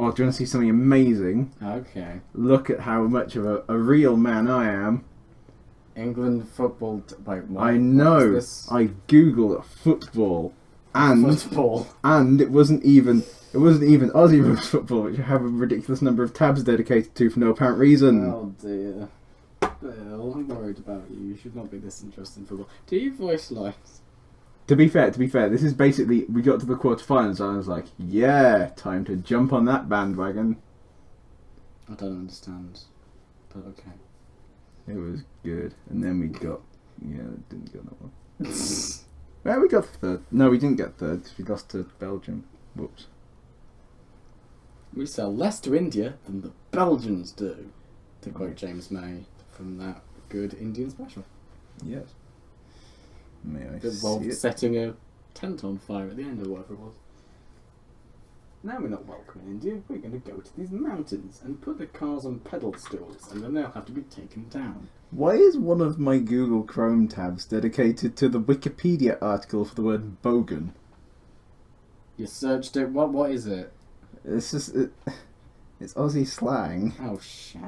Oh, do you want to see something amazing? Okay. Look at how much of a real man I am. England football. Wait, what? I know. What is this? I googled football, and Football. and it wasn't even Aussie rules football, which I have a ridiculous number of tabs dedicated to for no apparent reason. Oh dear. Bill, I'm worried about you. You should not be this interested in football. Do you voice lines? To be fair, this is basically, we got to the quarterfinals and I was like, yeah, time to jump on that bandwagon. I don't understand, but okay. It was good, and then we got, didn't get that one. Well, we got third. No, we didn't get third because we lost to Belgium. Whoops. We sell less to India than the Belgians do, to quote James May from that good Indian special. Yes. May I It see involved it? setting a tent on fire at the end or whatever it was. Now we're not welcome in India, we're going to go to these mountains and put the cars on pedal stools and then they'll have to be taken down. Why is one of my Google Chrome tabs dedicated to the Wikipedia article for the word bogan? You searched it, what is it? It's just, it's Aussie slang. Oh shit.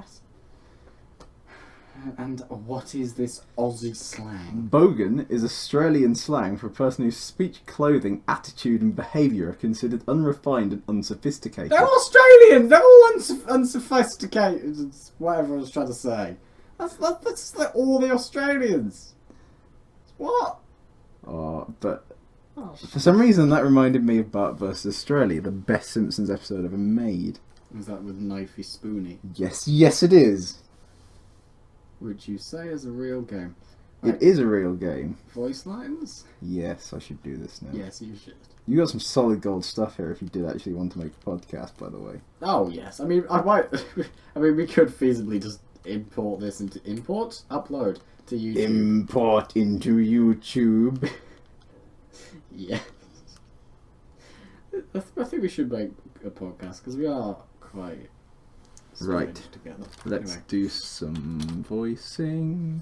And what is this Aussie slang? Bogan is Australian slang for a person whose speech, clothing, attitude and behaviour are considered unrefined and unsophisticated. They're Australian! They're all unsophisticated. It's whatever I was trying to say. That's like all the Australians. What? Oh, but Oh, for some reason that reminded me of Bart vs. Australia, the best Simpsons episode ever made. is that with Knifey Spoony? Yes it is. Would you say is a real game? It is a real game. Voice lines? Yes, I should do this now. Yes, you should. You got some solid gold stuff here if you did actually want to make a podcast, by the way. Oh yes, I mean I might. I mean we could feasibly just import this into upload to YouTube. Import into YouTube. Yeah. I think we should make a podcast because we are quite Right. together. Let's Anyway. do some voicing.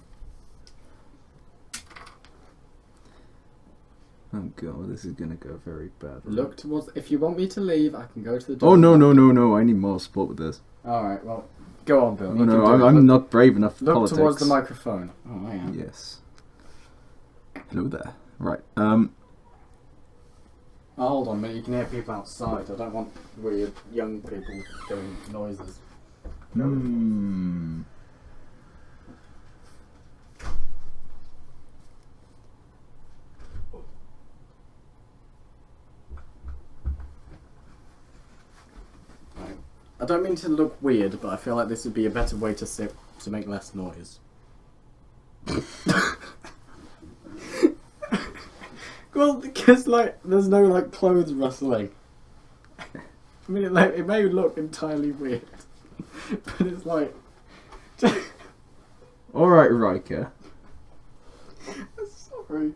Oh god, this is gonna go very badly. Look towards. If you want me to leave, I can go to the door. Oh no! I need more support with this. All right. Well, go on, Bill. Oh You no, can do it. I'm Look- not brave enough for Look politics. towards the microphone. Oh, I am. Yes. Hello there. Right. Oh, hold on a minute. You can hear people outside. I don't want weird young people doing noises. Hmm. Right. I don't mean to look weird, but I feel like this would be a better way to sit to make less noise. Well, because like there's no like clothes rustling. I mean, it may look entirely weird, but it's like. All right, Riker. Sorry.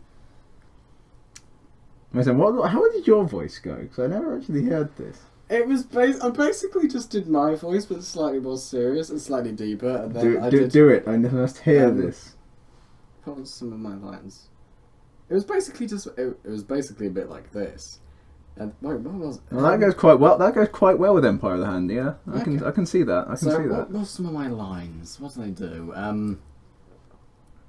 Listen, how did your voice go? Because I never actually heard this. It was I basically just did my voice, but slightly more serious and slightly deeper, and then Do it. I must hear this. What was some of my lines? It was basically just it was basically a bit like this. And wait, what was it? Well, that goes quite well. That goes quite well with Empire of the Hand. Yeah, I Okay. can see that. I can see that. What were some of my lines? What did I do?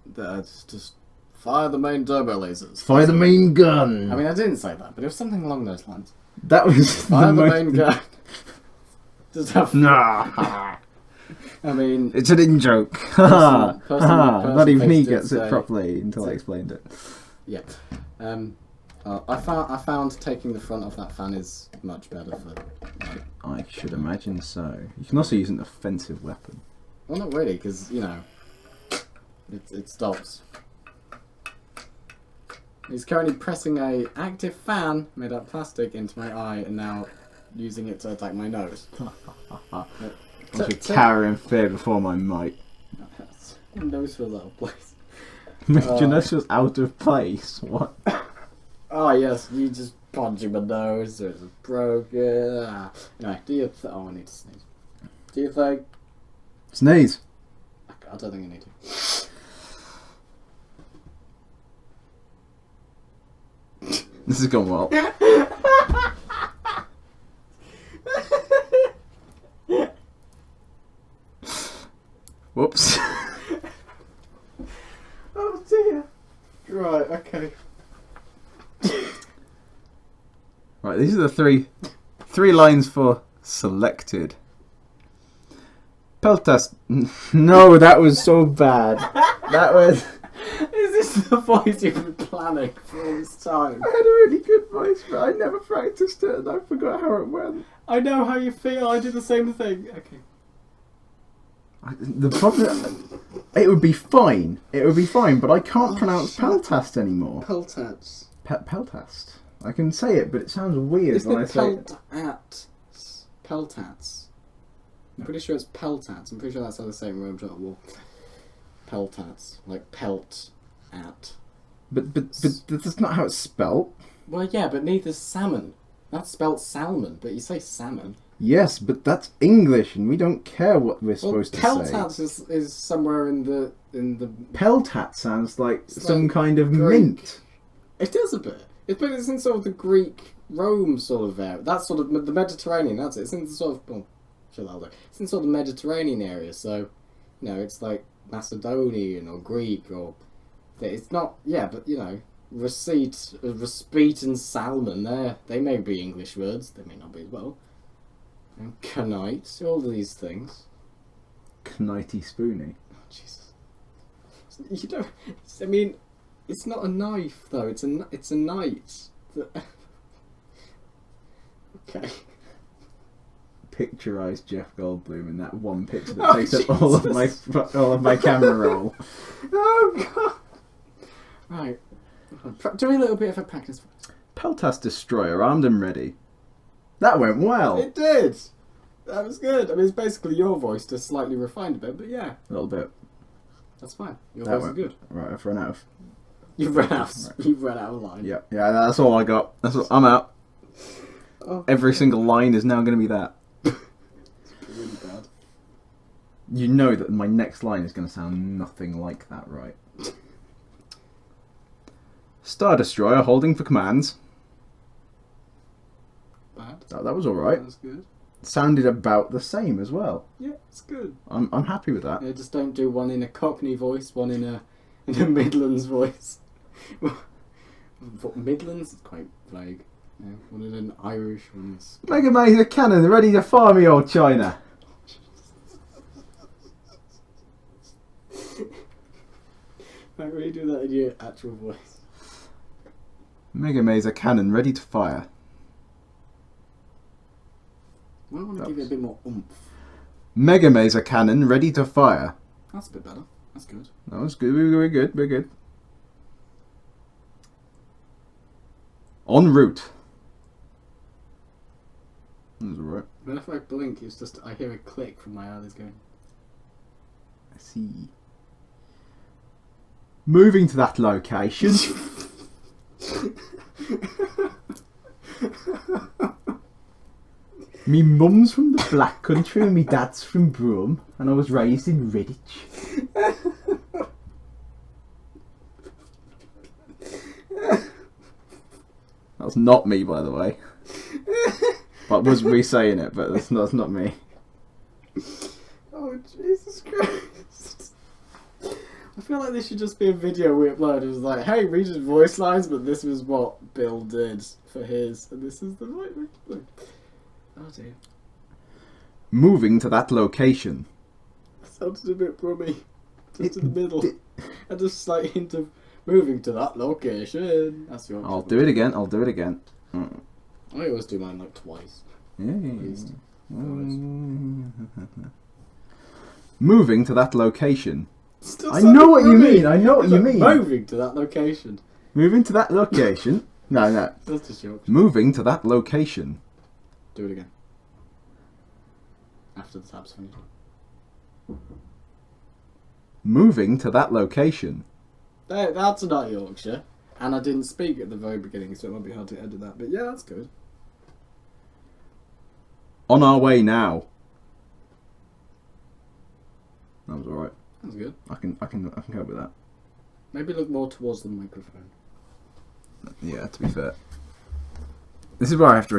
That's just fire the main turbo lasers. Fire the main gun. I mean, I didn't say that, but it was something along those lines. That was Fire the most- main gun. Just have. Nah. I mean, It's an in joke. Person- Not even he face did gets it say- properly until I explained it. yeah. I found taking the front off that fan is much better for. Like, I should imagine so. You can also use an offensive weapon. well, not really, because you know, it stops. He's currently pressing a active fan made out of plastic into my eye, and now using it to attack my nose. I should cower in fear before my might. Your nose feels out of place. Your nose was out of place. What? Oh yes, you just punching my nose, so it's broken. Anyway, oh, I need to sneeze. Do you think? Sneeze. I don't think I need to. This has gone well. Whoops. Oh dear. Right, okay. Right, these are the three lines for selected. Peltas. No, that was so bad. That was. Is this the voice you've been planning for all this time? I had a really good voice, but I never practiced it, and I forgot how it went. I know how you feel. I do the same thing. Okay. The problem, it would be fine. It would be fine, but I can't pronounce Peltast anymore. Peltats. Peltast. I can say it, but it sounds weird Isn't when I it say it. Peltats? I'm pretty sure it's peltats. I'm pretty sure that's how they say it in Rome Total War. Peltats. Like pelt at. But that's not how it's spelt. Well, yeah, but neither's salmon. That's spelt salmon, but you say salmon. Yes, but that's English, and we don't care what we're supposed to say. Peltats is somewhere in the. Peltat sounds like It's some like kind of Greek. mint. It does a bit. It's in sort of the Greek Rome sort of area. That's sort of the Mediterranean. That's it. It's in the sort of it's in sort of the Mediterranean area. So, you know, it's like Macedonian or Greek or it's not. Yeah, but you know, receipt and salmon. They may be English words. They may not be as well. And canite, all these things. Knightly spoony. Oh, Jesus. You don't. I mean, it's not a knife though. It's a knight. Okay. Picturise Jeff Goldblum in that one picture that takes up all of my camera roll. Oh God. Right. Do a little bit of a practice. Peltas destroyer armed and ready. That went well. It did. That was good. I mean, it's basically your voice, just slightly refined a bit, but yeah, A little bit. that's fine. Your That voice is went good. Right, I've run out of. You've run out. Right. You've run out of line. Yeah, that's all I got. I'm out. Oh, Every single line is now going to be that. really bad. You know that my next line is going to sound nothing like that, right? Star Destroyer holding for commands. Bad. That was alright. That's good. Sounded about the same as well. Yeah, it's good. I'm happy with that. Yeah, just don't do one in a Cockney voice, one in a Midlands voice. Midlands is quite vague. Yeah, one in an Irish, one is. Mega Man the cannon, ready to fire me, old China. Right, really do that in your actual voice. Mega Mazer cannon, ready to fire. I want to give it a bit more oomph. Mega Mazer cannon, ready to fire. That's a bit better. That's good. That was good. We're good. We're good. En route. That was alright. Whenever I blink, it's just I hear a click from my eyelids going. I see. Moving to that location. Me mum's from the Black Country and me dad's from Brum, and I was raised in Redditch. That's not me, by the way. But was me saying it, but that's not me. Oh, Jesus Christ. I feel like this should just be a video we upload. It was like, hey, read his voice lines, but this was what Bill did for his, and this is the right thing. Oh dear. Moving to that location. Sounded a bit brummy. Just in the middle. And just a slight hint of moving to that location. That's your I'll do it again. I always do mine like twice. Yeah. Least. Moving to that location. Still I know what you brummy. mean. I know what you mean. Moving to that location. Moving to that location. No. That's just your Moving to that location. Do it again. After the tab's finished. Moving to that location. That's not Yorkshire. And I didn't speak at the very beginning, so it might be hard to edit that. But yeah, that's good. On our way now. That was alright. That's good. I can cope with that. Maybe look more towards the microphone. Yeah, to be fair. This is where I have to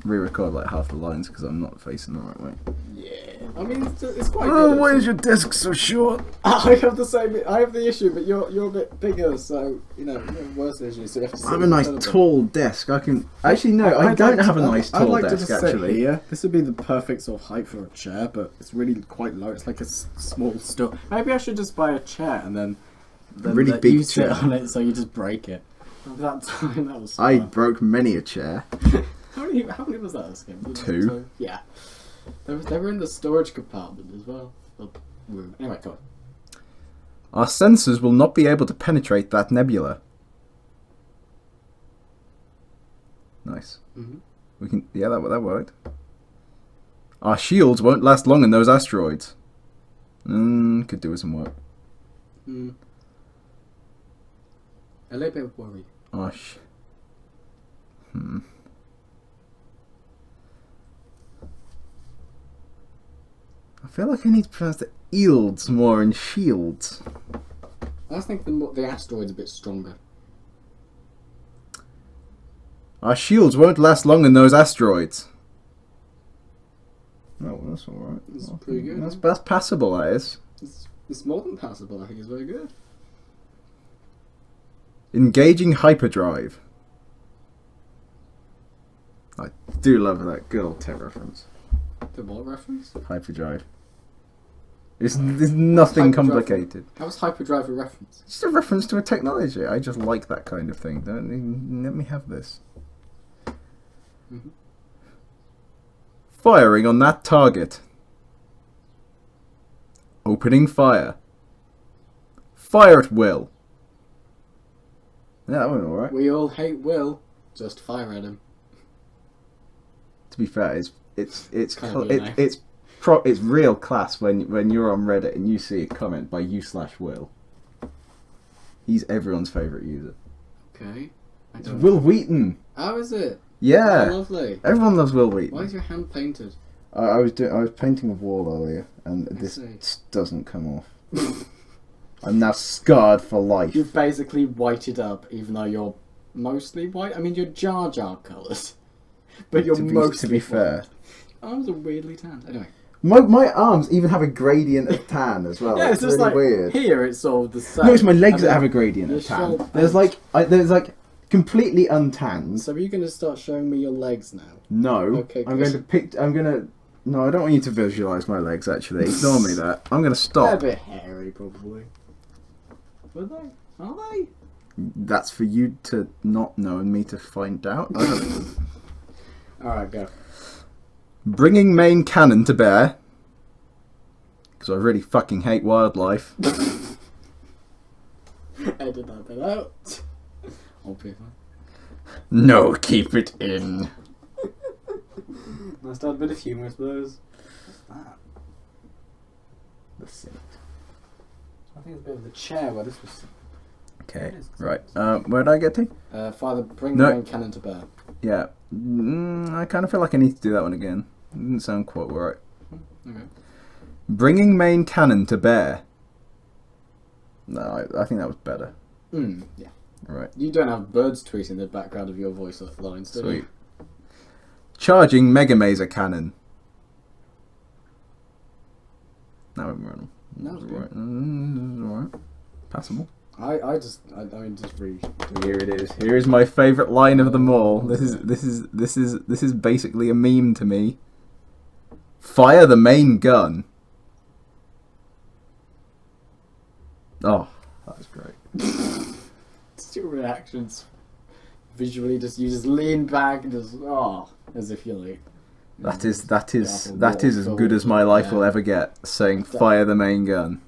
re-record like half the lines because I'm not facing the right way. Yeah. I mean, it's quite Oh, good. why is your desk so short? I have the same. I have the issue, but you're a bit bigger, so you know you have worse issues. So you have to. I have a nice sit tall desk. I can actually no. I I'd don't like have to- a nice I'd tall like to desk just sit actually. here. This would be the perfect sort of height for a chair, but it's really quite low. It's like a small stool. Maybe I should just buy a chair and then really let big you sit chair. on it, so you just break it. That time that was. So I fun. broke many a chair. How many was that? This game? Two. Yeah. They were in the storage compartment as well. The room. Anyway, go on. Our sensors will not be able to penetrate that nebula. Nice. Mm-hmm. We can. Yeah, that worked. Our shields won't last long in those asteroids. Could do with some work. A little bit worried. I feel like I need to pronounce the eels more in shields. I just think the asteroid's a bit stronger. Our shields won't last long in those asteroids. Oh, well, that's alright. That's pretty good. That's passable, that is. It's more than passable. I think it's very good. Engaging hyperdrive. I do love that good old tech reference. The what reference? Hyperdrive. There's nothing Hyperdrive? complicated. How was hyperdrive a reference? It's just a reference to a technology. I just like that kind of thing. Let me have this. Mm-hmm. Firing on that target. Opening fire. Fire at will. Yeah, that went alright. We all hate Will. Just fire at him. To be fair, it's Kind of weird, it's real class when you're on Reddit and you see a comment by you/Will. He's everyone's favourite user. Okay. It's Will Wheaton. How is it? Yeah. Oh, lovely. Everyone loves Will Wheaton. Why is your hand painted? I was painting a wall earlier, and this see. doesn't come off. I'm now scarred for life. You've basically whited up, even though you're mostly white. I mean, you're Jar Jar colours, but you're mostly to be fair. white. Arms are weirdly tanned. Anyway. My arms even have a gradient of tan as well. Yeah, it's just really like weird. here it's sort of the same. No, it's my legs And that then have a gradient your of tan. shoulder- There's like completely untanned. So are you going to start showing me your legs now? No, Okay, I'm going to. No, I don't want you to visualise my legs. Actually, ignore me. That I'm going to stop. They're a bit hairy, probably. Were they? Are they? That's for you to not know and me to find out. I don't know. Alright, go. Bringing main cannon to bear. Because I really fucking hate wildlife. Edit that bit out. Obviously. No, keep it in. Nice to add a bit of humour, I suppose. What's that? The sink. I think it's a bit of the chair where this was. Okay, right. Where did I get to? Bring No. the main cannon to bear. Yeah. I kind of feel like I need to do that one again. It didn't sound quite right. Okay. Bringing main cannon to bear. No, I think that was better. Yeah. Right. You don't have birds tweeting in the background of your voice lines, do Sweet. you? Charging Mega Mazer Cannon. Now I'm running. That was Right. Alright. Passable. I mean, just read. Here it is. Here is my favourite line of them all. This is basically a meme to me. Fire the main gun. Oh, that was great. Just your reactions. Visually, you just lean back and just as if you're like. That is as good as my life will ever get. Saying fire the main gun.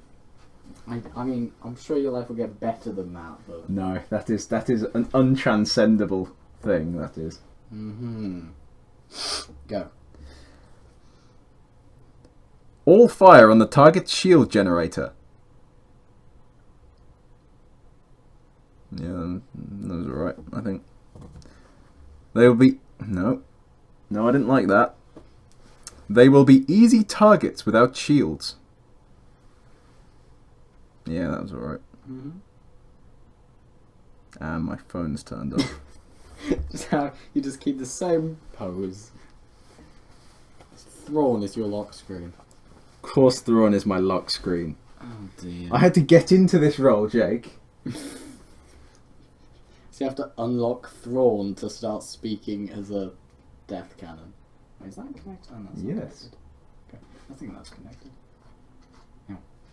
I mean, I'm sure your life will get better than that, but. No, that is an untranscendable thing. That is. Go. All fire on the target shield generator. Yeah, that was alright, I think. They will be... No, I didn't like that. They will be easy targets without shields. Yeah, that was alright. And my phone's turned off. Just how you just keep the same pose. Thrawn is your lock screen. course Thrawn is my lock screen. Oh dear. I had to get into this role, Jake. So you have to unlock Thrawn to start speaking as a death cannon. Wait, is that connected? Oh, that's not Yes. connected. Okay. I think that's connected.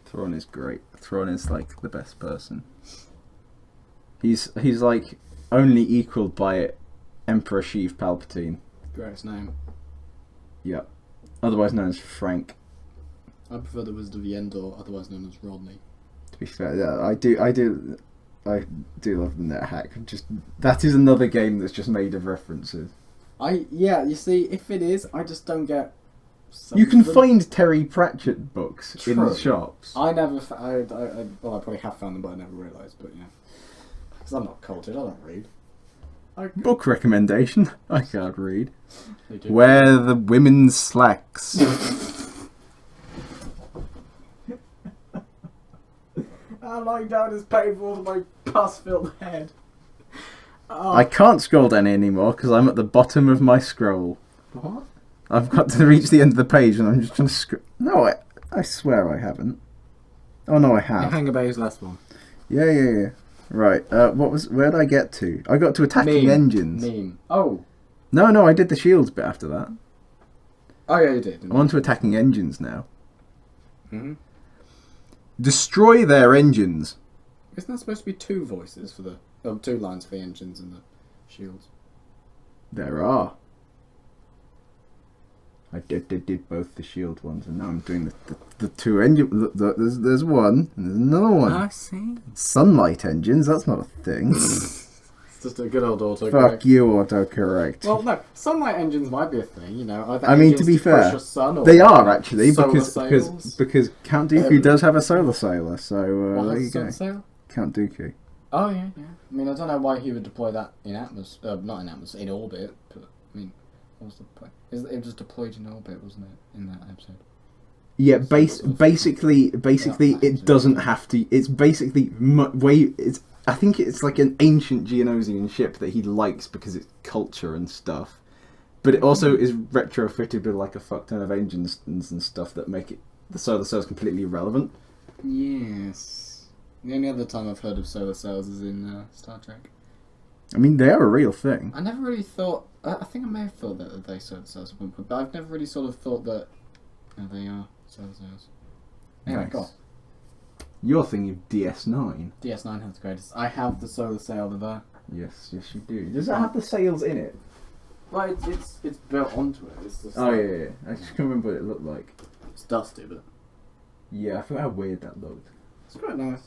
Thrawn is great. Thrawn is like the best person. He's like only equalled by Emperor Sheev Palpatine. Greatest name. Yep. Otherwise known as Frank. I prefer the Wizard of Yendor, otherwise known as Rodney. To be fair, yeah, I do love the net hack. Just that is another game that's just made of references. You see, if it is, I just don't get. You can find Terry Pratchett books in True. the shops. I never. I probably have found them, but I never realised. But yeah, because I'm not cultured. I don't read. Book recommendation. I can't read. They do. Wear the women's slacks. Lying down is painful to my pus-filled head. Oh. I can't scroll down anymore because I'm at the bottom of my scroll. What? I've got to reach the end of the page and I'm just trying to No, I swear I haven't. Oh no, I have. Hangabay's last one. Yeah. Right. Where did I get to? I got to attacking engines. Meme. Oh. No, I did the shields bit after that. Oh yeah, you did. I'm on to attacking engines now. Mm-hmm. Destroy their engines. Isn't there supposed to be two voices for the... Oh, two lines for the engines and the shields? There are. I did both the shield ones, and now I'm doing the two engine. There's one, and there's another one. I see. Sunlight engines. That's not a thing. It's just a good old autocorrect. Fuck you, autocorrect. Well, no, sunlight engines might be a thing. You know, I mean, to be fair, push a sun or they are actually solar because Count Dooku does have a solar sailor. So What there has you go. sail? Count Dooku. Oh yeah. I mean, I don't know why he would deploy that in atmosphere, not in atmosphere, in orbit. But I mean, what was the point? It was deployed in orbit, wasn't it, in that episode? Yeah, basically, it doesn't have to. It's basically I think it's like an ancient Geonosian ship that he likes because it's culture and stuff. But it also is retrofitted with like a fuck ton of engines and stuff that make it the solar sails completely irrelevant. Yes. The only other time I've heard of solar sails is in Star Trek. I mean, they are a real thing. I never really thought... I think I may have thought that they solar sails at one point, but I've never really sort of thought that they are solar sails. Anyway, Nice. go on. You're thinking of DS9. DS9 has the greatest. I have the solar sail there. Yes, you do. Does it have the sails in it? Well, it's built onto it. It's just Oh yeah. I just can't remember what it looked like. It's dusty, but Yeah, I forgot how weird that looked. it's quite nice.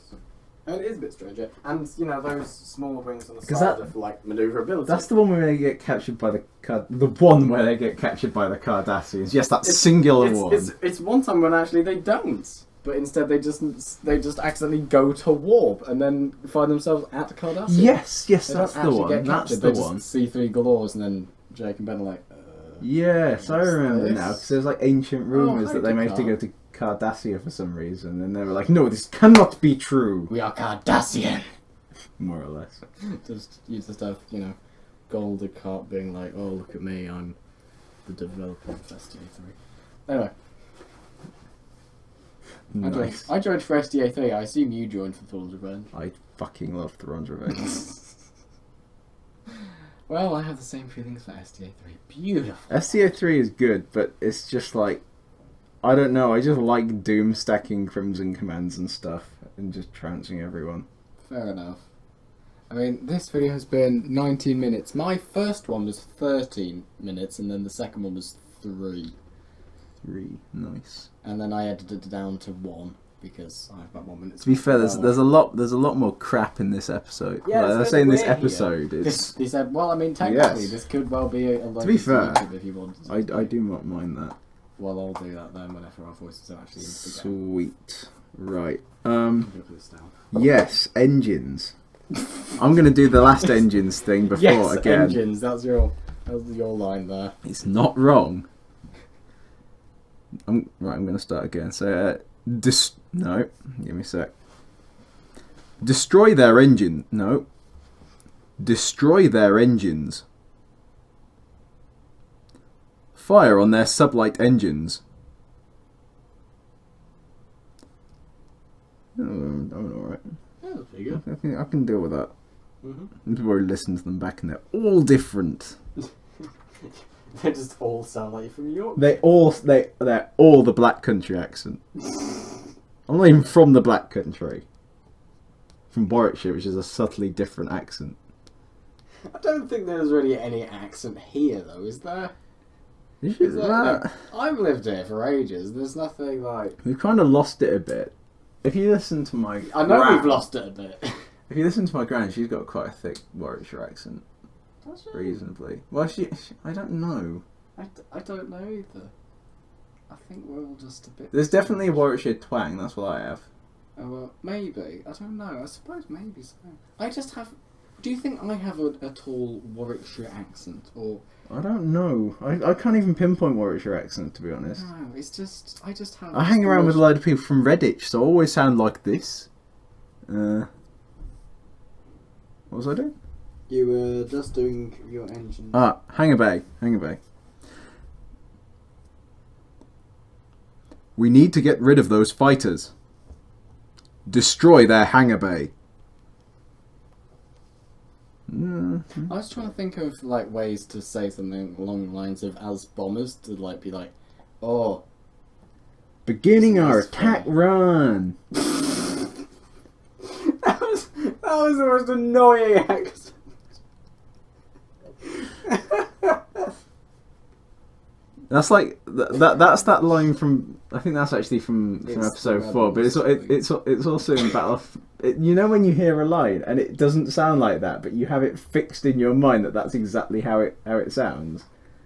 And it is a bit stranger. And, you know, those small wings on the 'Cause side that- are for, like, manoeuvrability. That's the one where they get captured by the one where they get captured by the Cardassians. Yes, that singular one. It's one time when actually they don't. But instead they just accidentally go to warp and then find themselves at Cardassia. Yes, They that's don't the actually one. get That's captured, the they one. just see three galores and then Jake and Ben are like, Yes, I What's remember this? now because there's like ancient rumors hi, that they managed to go Picard. to Cardassia for some reason, and they were like, "No, this cannot be true." we are Cardassian. More or less. You just have, you know, Goldacart being like, oh, look at me, I'm the developer of SDA3. Anyway, Nice. I joined for SDA3. I assume you joined for Thorn's Revenge. I fucking love Thrawn's Revenge. Well, I have the same feelings for SDA3. Beautiful. SCA3 is good, but it's just like, I don't know, I just like doom stacking Crimson commands and stuff and just trouncing everyone. Fair enough. I mean, this video has been 19 minutes. My first one was 13 minutes, and then the second one was 3. 3, nice. And then I edited it down to 1, because I have about 1 minute. To be fair, there's a lot more crap in this episode. Yeah, like, it's I say in this weird here. episode, it's... He said, well, I mean, technically, Yes. this could well be a To be fair, YouTube if you wanted to. I do not mind that. Well, I'll do that then whenever our voices are actually Sweet. Right. Put this down. Yes, engines. I'm going to do the last engines thing before Yes, again. engines. That's your line there. It's not wrong. I'm going to start again. So, no, give me a sec. Destroy their engine. No. Destroy their engines. Fire on their sublight engines. I'm alright. Yeah, that's pretty good. I can deal with that. Mm-hmm. People already listen to them back and they're all different. They just all sound like you're from New York. They're all the Black Country accent. I'm not even from the Black Country. From Warwickshire, which is a subtly different accent. I don't think there's really any accent here, though, is there? I've lived here for ages. There's nothing like... We've kind of lost it a bit. If you listen to my... I know we've lost it a bit. If you listen to my gran, she's got quite a thick Warwickshire accent. Does she? Reasonably. Well, I don't know. I don't know either. I think we're all just a bit... There's definitely a Warwickshire twang, that's what I have. Oh, well, maybe. I don't know. I suppose maybe so. I just have... Do you think I have a tall Warwickshire accent, or... I don't know. I can't even pinpoint Warwickshire accent, to be honest. No, it's just... I just have... I hang around with a load of people from Redditch, so I always sound like this. What was I doing? You were just doing your engine. Hangar Bay. We need to get rid of those fighters. Destroy their hangar bay. I was trying to think of like ways to say something along the lines of as bombers to like be like, oh, beginning our attack run. that was the most annoying accent. That's like that's that line from, I think that's actually from episode 4, but it's also in Battle. You know when you hear a line and it doesn't sound like that, but you have it fixed in your mind that that's exactly how it sounds.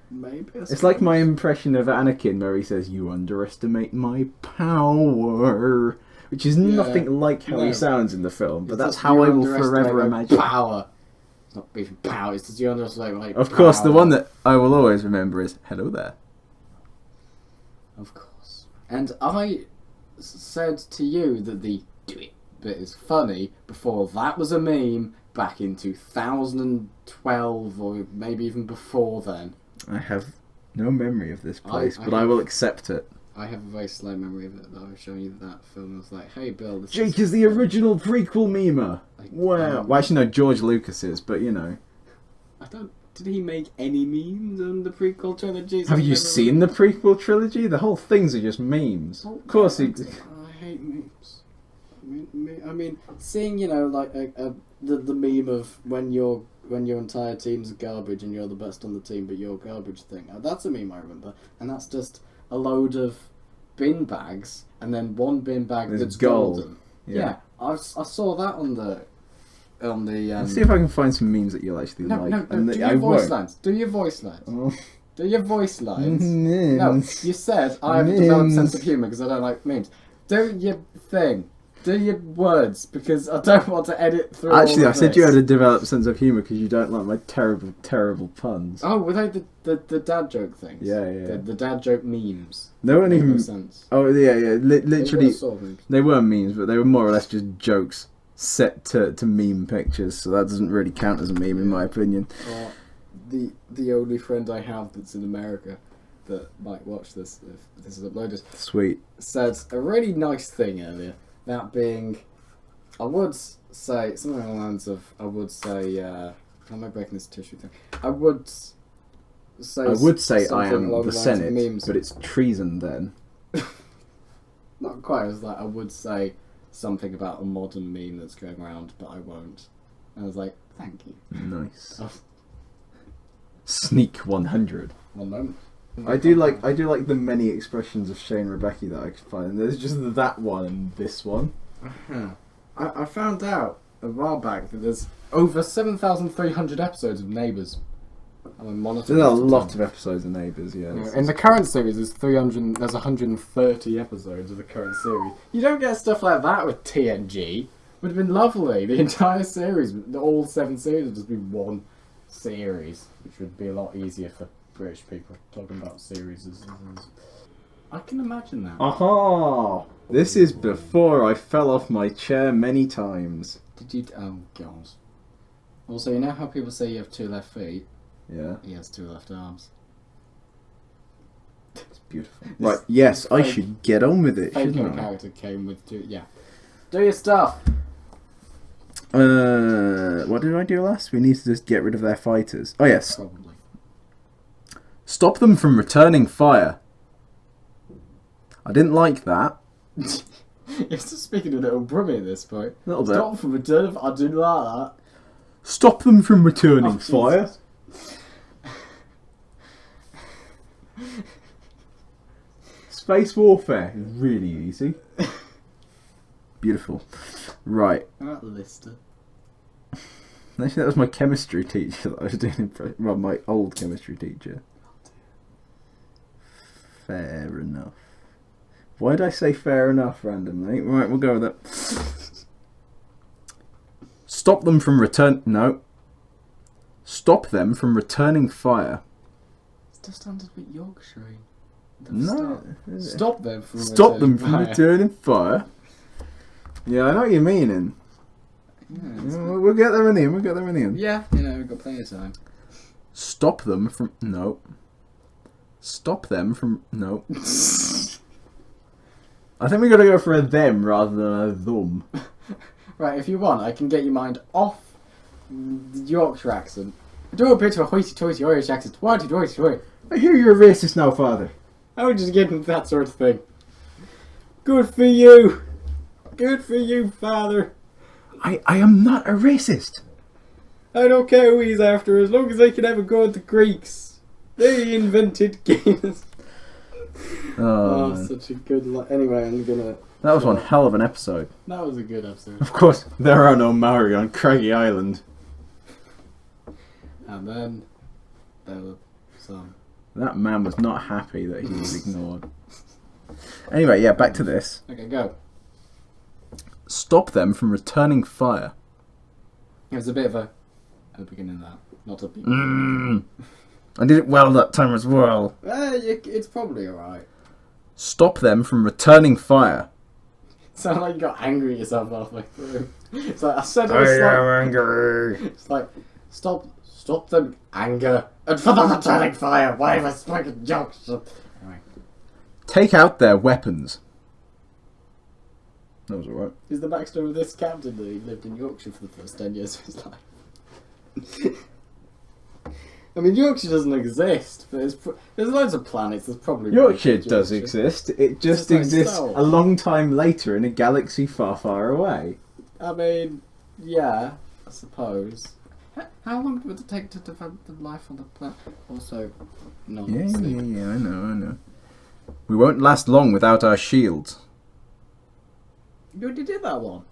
Maybe it's like my impression of Anakin where he says, "You underestimate my power," which is nothing like how he sounds in the film, but that's how I will forever imagine. Power. It's not even power. It's just you underestimate my power. Of course, the one that I will always remember is "Hello there." Of course. And I said to you that the "do it" bit is funny before that was a meme back in 2012 or maybe even before then. I have no memory of this place, but I will accept it. I have a very slow memory of it, though. I was showing you that film and I was like, hey Bill, Jake is the original prequel memer. Wow. Well, actually no, George Lucas is, but you know. Did he make any memes on the prequel trilogy? Have you seen the prequel trilogy? The whole things are just memes. Of course he... I hate memes. I mean, seeing, you know, like the meme of when your entire team's garbage and you're the best on the team, but you're garbage thing. That's a meme I remember, and that's just a load of bin bags, and then one bin bag that's golden. Yeah, I saw that on the. Let's see if I can find some memes that you'll actually like. No, do your voice lines. Do your voice lines. Do your voice lines. No, you said I have a developed sense of humour because I don't like memes. Do your thing. Do your words, because I don't want to edit through. Actually, I said you had a developed sense of humour because you don't like my terrible, terrible puns. Oh, were they the dad joke things? Yeah, yeah. The dad joke memes. They weren't even. No sense. Oh yeah, yeah. Literally, they were memes, but they were more or less just jokes set to meme pictures. So that doesn't really count as a meme, in my opinion. The only friend I have that's in America that might watch this if this is uploaded. Sweet. Said a really nice thing earlier. That being, I would say, something along the lines of, I would say, how am I breaking this tissue thing? I would say I am the Senate, but it's treason then. Not quite, it was like, I would say something about a modern meme that's going around, but I won't. And I was like, thank you. Nice. Sneak 100. One moment. I do like the many expressions of Shane Rebecca that I could find. There's just that one and this one. I found out a while back that there's over 7,300 episodes of Neighbours. There's a lot of episodes of Neighbours, yeah. In the current series, there's 130 episodes of the current series. You don't get stuff like that with TNG. Would have been lovely. The entire series, all 7 series, would just be one series, which would be a lot easier for British people talking about series. I can imagine that. Aha! This is before I fell off my chair many times. Did you? Oh god. Also, you know how people say you have 2 left feet? Yeah. He has 2 left arms. It's beautiful. Right, yes, I should get on with it, shouldn't I? character came with 2, yeah. Do your stuff. What did I do last? We need to just get rid of their fighters. Oh yes. Probably. Stop them from returning fire. I didn't like that. You're just speaking a little brummy at this point. A little bit. Stop from return. I didn't like that. Stop them from returning fire. Jesus. Space warfare is really easy. Beautiful. Right. Alright, Lister. Actually, that was my chemistry teacher that I was doing. Well, my old chemistry teacher. Fair enough. Why did I say fair enough randomly? Right, we'll go with it. Stop them from No. Stop them from returning fire. It just sounded a bit Yorkshire. No. Stop them from Stop them returning from fire. returning fire. Yeah, I know what you're meaning. Yeah, We'll get there in the end. We'll get there in the end. yeah, you know, we've got plenty of time. Stop them from... No. Stop them from... No. I think we got to go for a them rather than a them. Right, if you want, I can get your mind off the Yorkshire accent. Do a bit of a hoity-toity Irish accent. Hoity-toity. I hear you're a racist now, father. How would you get into that sort of thing? Good for you. Good for you, father. I am not a racist. I don't care who he's after, as long as they can have a go at the Greeks. They invented Guinness. Oh, man. Such a good... Anyway, I'm gonna... That was one hell of an episode. That was a good episode. Of course, there are no Maori on Craggy Island. And then there were some... That man was not happy that he was ignored. Anyway, yeah, back to this. Okay, go. Stop them from returning fire. It was a bit of a... At the beginning of that. Not a big... I did it well that time as well. It's probably alright. Stop them from returning fire. Sound like you got angry at yourself halfway through. It's like, I said it I was am angry. It's like, stop them anger. And for the returning fire, why have I spoken jokes? Anyway. Take out their weapons. That was alright. Is the backstory of this captain that he lived in Yorkshire for the first 10 years of his life? I mean, Yorkshire doesn't exist, but there's loads of planets. There's probably Yorkshire does exist. It just not exists itself. a long time later in a galaxy far, far away. I mean, yeah, I suppose. How long would it take to develop the life on the planet? Also, no. Yeah, I know. We won't last long without our shields. You already did that one.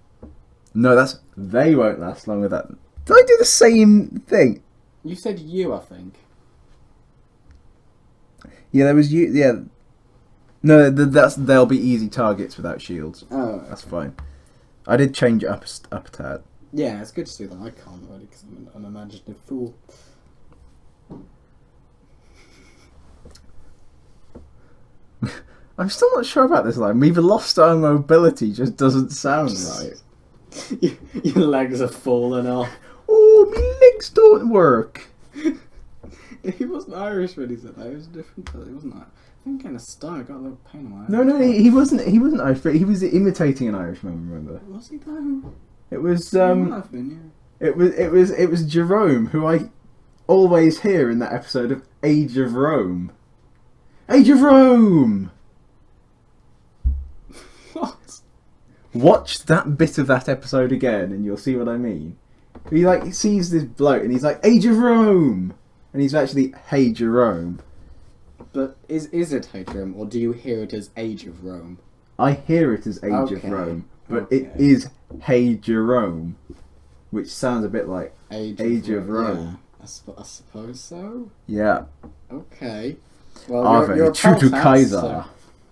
No, that's... They won't last long without... Did I do the same thing? You said you, I think. Yeah, there was you... Yeah. No, they'll be easy targets without shields. Oh, That's fine. I did change it up a tad. yeah, it's good to see that. I can't really because I'm an unimaginative fool. I'm still not sure about this line. We've lost our mobility, just doesn't sound right. Your legs are falling off. Oh, my legs don't work. He wasn't Irish when he said that. He was different. He wasn't. I think in a star, I got a little pain on my eye. No, he wasn't. He wasn't Irish, but he was imitating an Irishman. Remember? Was he though? It was He might have been, yeah. It was Jerome, who I always hear in that episode of Age of Rome. Age of Rome. What? Watch that bit of that episode again, and you'll see what I mean. He sees this bloke, and he's like, Age of Rome, and he's actually Hey Jerome. But is it Hey Jerome, or do you hear it as Age of Rome? I hear it as Age of Okay. Rome, but Okay. it is Hey Jerome, which sounds a bit like Age of Rome. Yeah, I suppose so. Yeah. Okay. Well, Ave, you're a true to Peltas, Kaiser. so-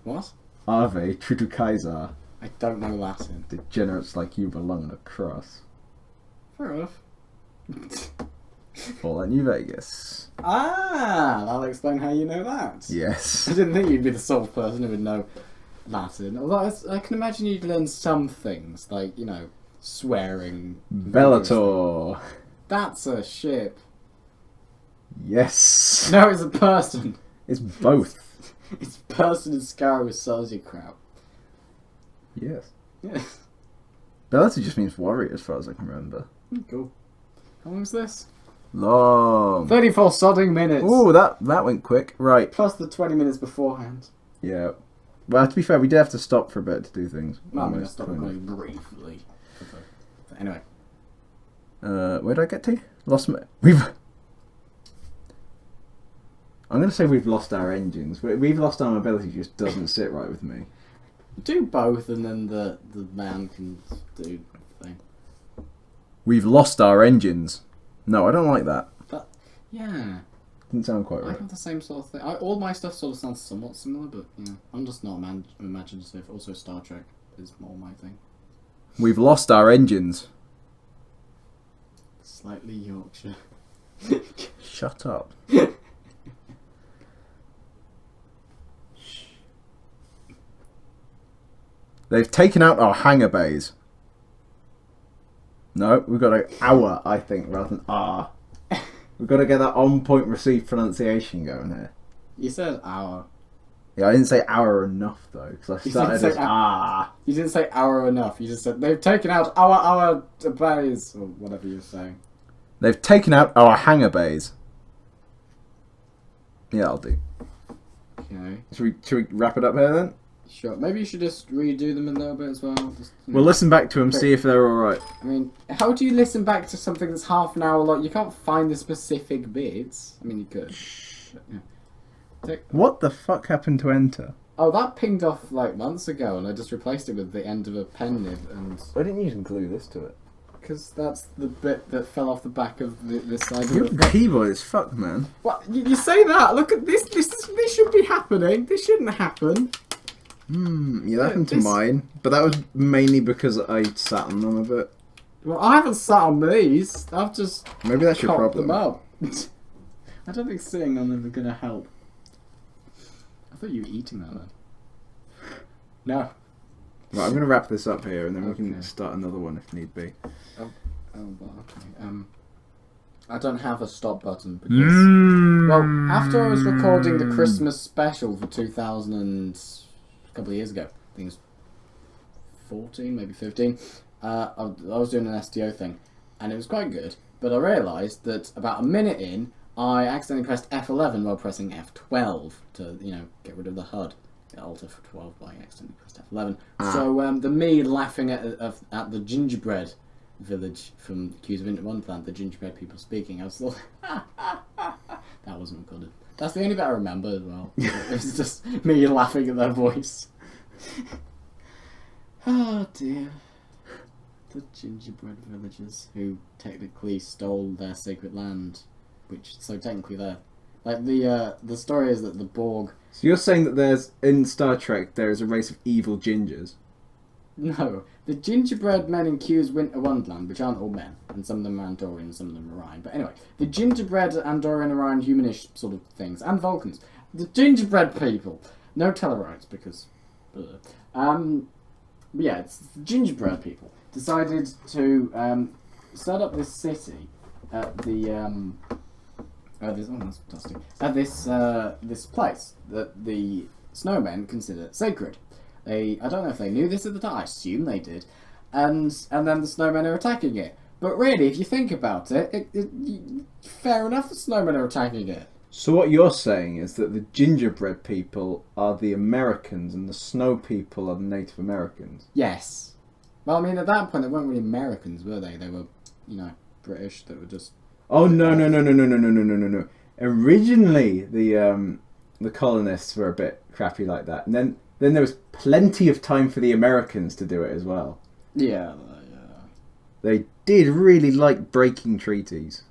What? Ave, true to Kaiser. I don't know Latin. Degenerates like you belong on a cross. Fair enough. Fallout New Vegas. Ah, that'll explain how you know that. Yes. I didn't think you'd be the sole person who would know Latin. Although I can imagine you'd learn some things, like, you know, swearing. Bellator. That's a ship. Yes. No, it's a person. It's both. It's a person in Scar who sells you crap. Yes. Yes. Ability just means warrior, as far as I can remember. Cool. How long is this? Long. 34 sodding minutes. Ooh, that went quick. Right. Plus the 20 minutes beforehand. Yeah. Well, to be fair, we did have to stop for a bit to do things. Well, I'm going to Almost stop 20. going briefly. Anyway. Where did I get to? Lost my... We've... I'm going to say we've lost our engines. We've lost our mobility, just doesn't sit right with me. Do both and then the man can do the thing. We've lost our engines. No, I don't like that. But, yeah. Didn't sound quite I right. have the same sort of thing. All my stuff sort of sounds somewhat similar, but, yeah. I'm just not imaginative. Also, Star Trek is more my thing. We've lost our engines. Slightly Yorkshire. Shut up. They've taken out our hangar bays. No, we've got to our, I think, rather than our. We've got to get that on-point received pronunciation going here. You said our. Yeah, I didn't say our enough, though, because I started as ah. You didn't say our enough. You just said, they've taken out our bays, or whatever you were saying. They've taken out our hangar bays. Yeah, I'll do. Okay. Should we wrap it up here, then? Sure. Maybe you should just redo them a little bit as well. Just, We'll listen back to them, see if they're alright. I mean, how do you listen back to something that's half an hour long? You can't find the specific bits. I mean, you could. But, yeah. What the fuck happened to enter? Oh, that pinged off like months ago, and I just replaced it with the end of a pen nib, and Why didn't you even glue this to it? because that's the bit that fell off the back of this side. Your of it. keyboard is fucked, man. What you say that? Look at this. This should be happening. This shouldn't happen. Yeah, that happened to mine. But that was mainly because I sat on them a bit. Well, I haven't sat on these. I've just Maybe that's your cocked problem. them up. I don't think sitting on them is going to help. I thought you were eating that then. No. Right, I'm going to wrap this up here and then we Okay. can start another one if need be. Oh, well, okay. I don't have a stop button because... Well, after I was recording the Christmas special for 2000 and... a couple of years ago, I think it was 14, maybe 15, I was doing an STO thing, and it was quite good, but I realised that about a minute in, I accidentally pressed F11 while pressing F12 to, get rid of the HUD. Alt F12 by accidentally pressed F11. So the me laughing at the gingerbread village from Q's Winter Wonderland, the gingerbread people speaking, I was still that wasn't recorded. That's the only bit I remember as well. It was just me laughing at their voice. Oh dear. The gingerbread villagers who technically stole their sacred land, so technically they're like the story is that the Borg. So you're saying that there's, in Star Trek, there is a race of evil gingers? No, the gingerbread men in Q's Winter Wonderland, which aren't all men, and some of them are Andorian, some of them are Orion. But anyway, the gingerbread Andorian, Orion, humanish sort of things, and Vulcans. The gingerbread people, no Tellarites because, yeah, it's the gingerbread people decided to set up this city at the that's fantastic. At this place that the snowmen consider sacred. I don't know if they knew this at the time. I assume they did, and then the snowmen are attacking it. But really, if you think about it, fair enough. The snowmen are attacking it. So what you're saying is that the gingerbread people are the Americans and the snow people are the Native Americans? Yes. Well, I mean, at that point, they weren't really Americans, were they? They were, British that were just. Oh no. Originally, the colonists were a bit crappy like that, and then there was plenty of time for the Americans to do it as well. Yeah. They did really like breaking treaties.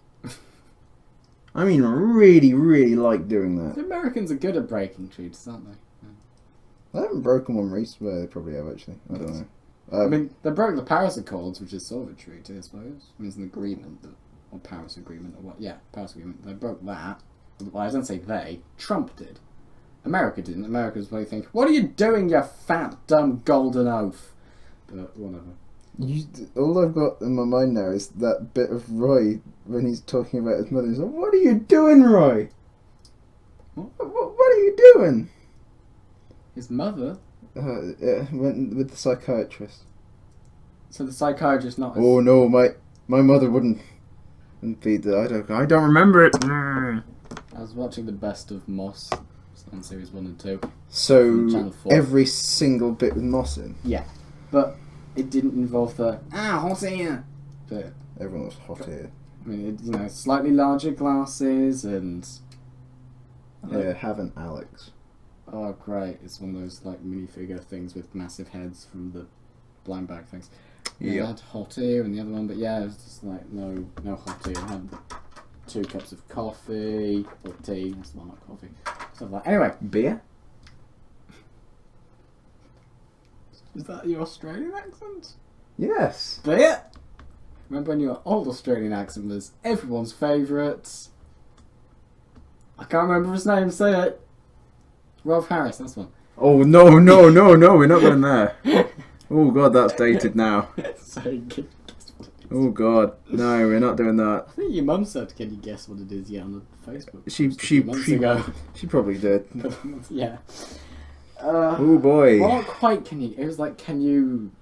I mean, really, really like doing The that. Americans are good at breaking treaties, aren't they? I haven't broken one recently. Well, they probably have actually. I don't know. I mean, they broke the Paris Accords, which is sort of a treaty, I suppose. I mean, it's an agreement, or Paris Agreement, or what? Yeah, Paris Agreement. They broke that. Well, I don't say they. Trump did. America didn't. America was probably thinking, "What are you doing, you fat, dumb golden oaf?" But whatever. All I've got in my mind now is that bit of Roy when he's talking about his mother. He's like, "What are you doing, Roy? What are you doing?" His mother? Went with the psychiatrist. So the psychiatrist not. Oh no, my mother wouldn't be the. I don't remember it. I was watching the best of Moss on series 1 and 2. So Channel 4. every single bit with Moss in. Yeah, but it didn't involve the hot air bit. Everyone was hot here. I mean, slightly larger glasses and. Yeah, having Alex. Oh great! It's one of those like minifigure things with massive heads from the blind bag things. Yeah, I had hot air and the other one, but yeah, it was just like no hot air. I had 2 cups of coffee or tea. That's not coffee. Stuff like. Anyway, Beer? is that your Australian accent? Yes. Beer. Remember when your old Australian accent was everyone's favourite? I can't remember his name. Say it. Rolf Harris. That's one. Oh no, we're not going there. Oh god, that's dated now. So guess what it is. Oh god, no, we're not doing that. I think your mum said, "Can you guess what it is?" Yeah, on the Facebook. She ago. She probably did. Yeah. Oh boy. Well, not quite. Can you? It was like, can you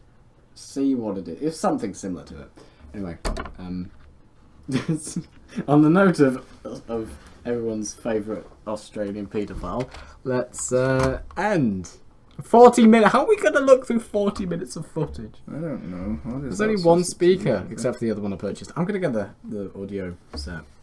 see what it is? It was something similar to it. Anyway, on the note of everyone's favourite Australian paedophile, let's end. 40 minutes. How are we going to look through 40 minutes of footage? I don't know. There's only one speaker, except for the other one I purchased. I'm going to get the audio set.